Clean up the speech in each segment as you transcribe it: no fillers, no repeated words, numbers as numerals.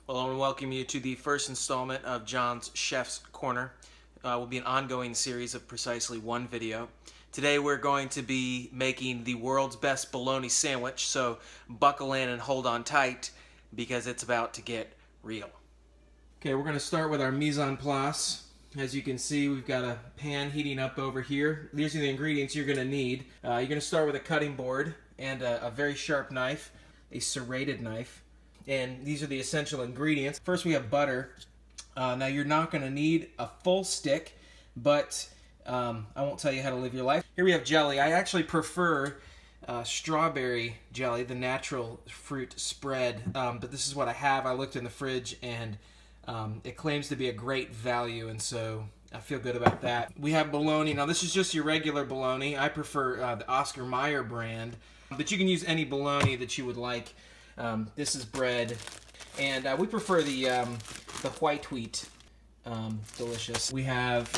Well, I want to welcome you to the first installment of John's Chef's Corner. Will be an ongoing series of precisely one video. Today we're going to be making the world's best bologna sandwich, so buckle in and hold on tight because it's about to get real. Okay, we're going to start with our mise en place. As you can see, we've got a pan heating up over here. These are the ingredients you're going to need. You're going to start with a cutting board and a very sharp knife, a serrated knife. And these are the essential ingredients. First we have butter. Now you're not going to need a full stick, but I won't tell you how to live your life. Here we have jelly. I actually prefer strawberry jelly, the natural fruit spread, but this is what I have. I looked in the fridge and it claims to be a great value, and so I feel good about that. We have bologna. Now this is just your regular bologna. I prefer the Oscar Mayer brand, but you can use any bologna that you would like. This is bread, and we prefer the white wheat delicious. We have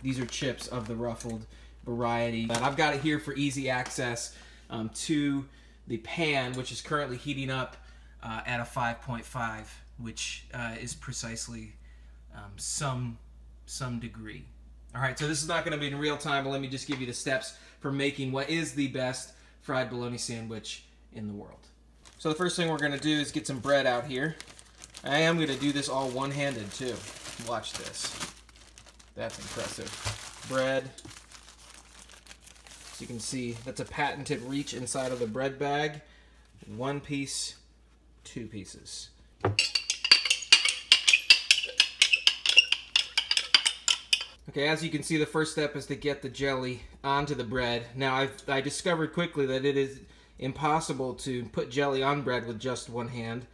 these are chips of the ruffled variety. I've got it here for easy access to the pan, which is currently heating up at a 5.5, which is precisely some degree. All right, so this is not going to be in real time, but let me just give you the steps for making what is the best fried bologna sandwich in the world. So the first thing we're going to do is get some bread out here. I am going to do this all one-handed too. Watch this. That's impressive. Bread. So you can see that's a patented reach inside of the bread bag. One piece, two pieces. Okay, as you can see, the first step is to get the jelly onto the bread. Now, I discovered quickly that it is impossible to put jelly on bread with just one hand,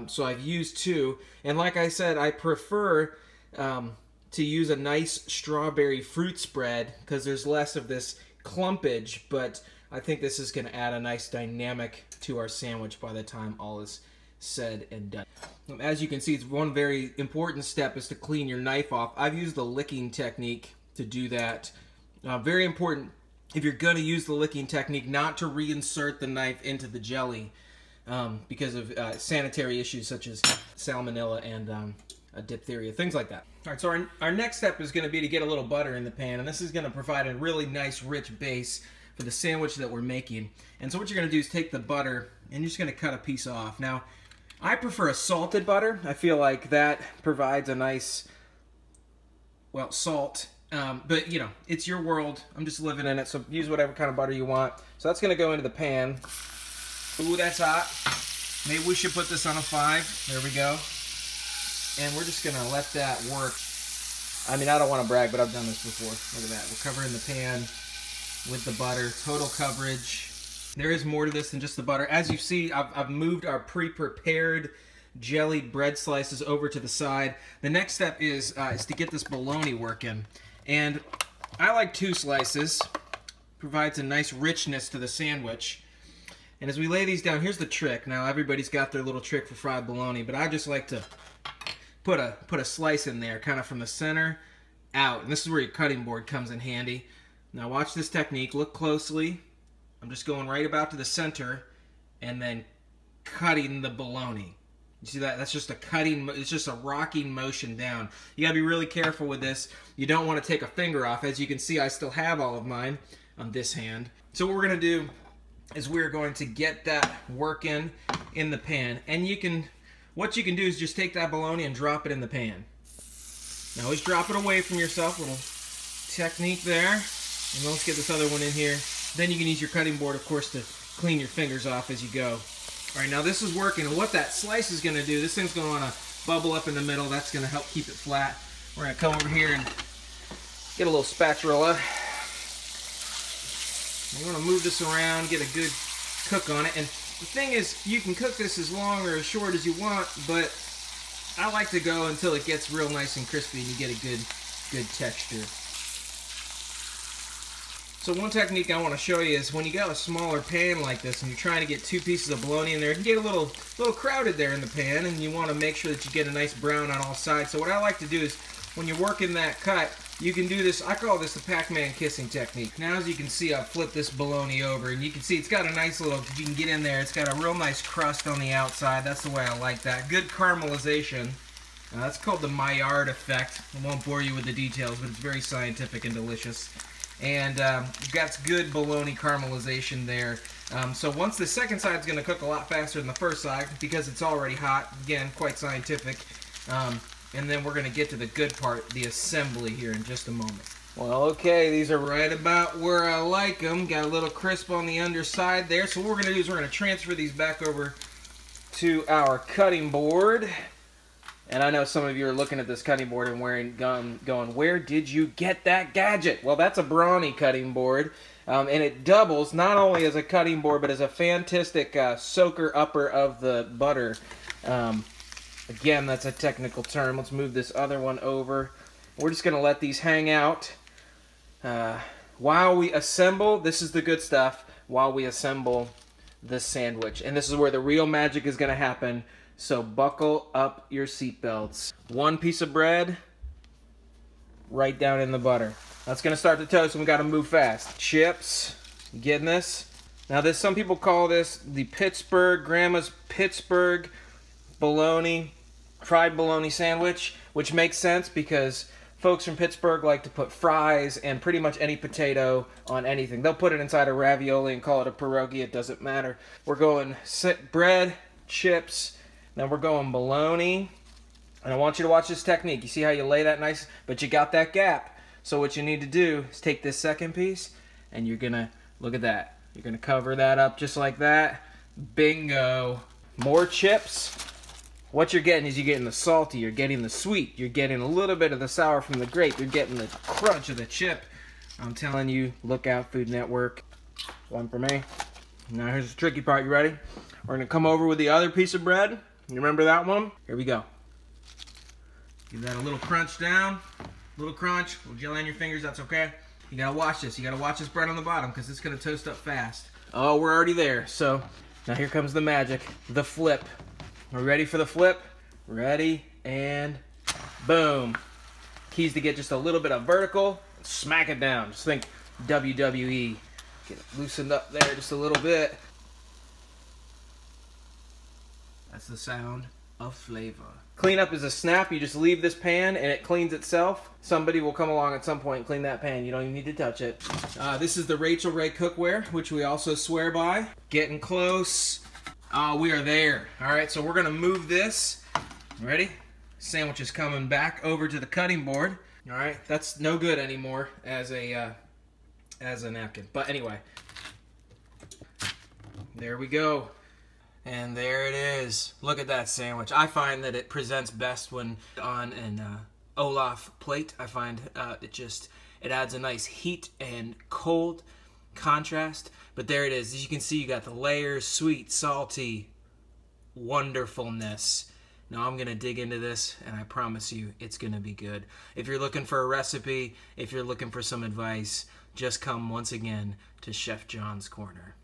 so I've used two. And like I said, I prefer to use a nice strawberry fruit spread because there's less of this clumpage, but I think this is going to add a nice dynamic to our sandwich by the time all is said and done. As you can see, it's one very important step is to clean your knife off. I've used the licking technique to do that. Very important, if you're going to use the licking technique, not to reinsert the knife into the jelly because of sanitary issues such as salmonella and diphtheria, things like that. All right, so our next step is going to be to get a little butter in the pan, and this is going to provide a really nice, rich base for the sandwich that we're making. And so what you're going to do is take the butter, and you're just going to cut a piece off. Now, I prefer a salted butter. I feel like that provides a nice, well, salt. But, you know, it's your world. I'm just living in it, so use whatever kind of butter you want. So that's going to go into the pan. Ooh, that's hot. Maybe we should put this on a 5. There we go. And we're just going to let that work. I mean, I don't want to brag, but I've done this before. Look at that. We're covering the pan with the butter. Total coverage. There is more to this than just the butter. As you see, I've moved our pre-prepared jellied bread slices over to the side. The next step is to get this bologna working. And I like 2 slices. Provides a nice richness to the sandwich. And as we lay these down, here's the trick. Now everybody's got their little trick for fried bologna, but I just like to put a slice in there, kind of from the center out. And this is where your cutting board comes in handy. Now watch this technique. Look closely. I'm just going right about to the center and then cutting the bologna. You see that? That's just a cutting, it's just a rocking motion down. You gotta be really careful with this. You don't want to take a finger off. As you can see, I still have all of mine on this hand. So what we're gonna do is we're going to get that working in the pan. And what you can do is just take that bologna and drop it in the pan. Now always drop it away from yourself, little technique there. And let's get this other one in here. Then you can use your cutting board, of course, to clean your fingers off as you go. All right, now this is working, and what that slice is going to do, this thing's going to want to bubble up in the middle. That's going to help keep it flat. We're going to come over here and get a little spatula. We're going to move this around, get a good cook on it. And the thing is, you can cook this as long or as short as you want, but I like to go until it gets real nice and crispy and you get a good texture. So one technique I want to show you is when you got a smaller pan like this and you're trying to get 2 pieces of bologna in there, it can get a little crowded there in the pan, and you want to make sure that you get a nice brown on all sides. So what I like to do is when you're working that cut, you can do this. I call this the Pac-Man kissing technique. Now, as you can see, I've flipped this bologna over, and you can see it's got a nice little, if you can get in there, it's got a real nice crust on the outside. That's the way I like that. Good caramelization. That's called the Maillard effect. I won't bore you with the details, but it's very scientific and delicious. And you've got good bologna caramelization there. So once the second side's going to cook a lot faster than the first side, because it's already hot, again, quite scientific. And then we're going to get to the good part, the assembly, here in just a moment. Well, okay, these are right about where I like them. Got a little crisp on the underside there. So what we're going to do is we're going to transfer these back over to our cutting board. And I know some of you are looking at this cutting board and going, where did you get that gadget? Well, that's a brawny cutting board. And it doubles not only as a cutting board, but as a fantastic soaker upper of the butter. Again, that's a technical term. Let's move this other one over. We're just going to let these hang out while we assemble. This is the good stuff. While we assemble this sandwich. And this is where the real magic is going to happen. So buckle up your seatbelts. One piece of bread right down in the butter. That's going to start to toast, and we got to move fast. Chips. You getting this? Now, some people call this the Grandma's Pittsburgh bologna, fried bologna sandwich, which makes sense because folks from Pittsburgh like to put fries and pretty much any potato on anything. They'll put it inside a ravioli and call it a pierogi. It doesn't matter. We're going bread, chips, then we're going bologna. And I want you to watch this technique. You see how you lay that nice, but you got that gap. So what you need to do is take this second piece, and you're going to, look at that. You're going to cover that up just like that. Bingo. More chips. What you're getting is you're getting the salty, you're getting the sweet, you're getting a little bit of the sour from the grape, you're getting the crunch of the chip. I'm telling you, look out, Food Network. One for me. Now here's the tricky part. You ready? We're going to come over with the other piece of bread. You remember that one? Here we go. Give that a little crunch down. A little crunch. A little jelly on your fingers, that's okay. You got to watch this. You got to watch this bread on the bottom because it's going to toast up fast. Oh, we're already there. So now here comes the magic. The flip. Are we ready for the flip? Ready, and boom. Keys to get just a little bit of vertical, smack it down. Just think WWE. Get it loosened up there just a little bit. That's the sound of flavor. Cleanup is a snap. You just leave this pan and it cleans itself. Somebody will come along at some point and clean that pan. You don't even need to touch it. This is the Rachel Ray cookware, which we also swear by. Getting close. Oh, we are there. All right, so we're going to move this. Ready? Sandwich is coming back over to the cutting board. All right, that's no good anymore as a napkin. But anyway, there we go. And there it is. Look at that sandwich. I find that it presents best when on an Olaf plate. I find it adds a nice heat and cold contrast. But there it is. As you can see, you got the layers, sweet, salty, wonderfulness. Now I'm going to dig into this, and I promise you it's going to be good. If you're looking for a recipe, if you're looking for some advice, just come once again to Chef John's Corner.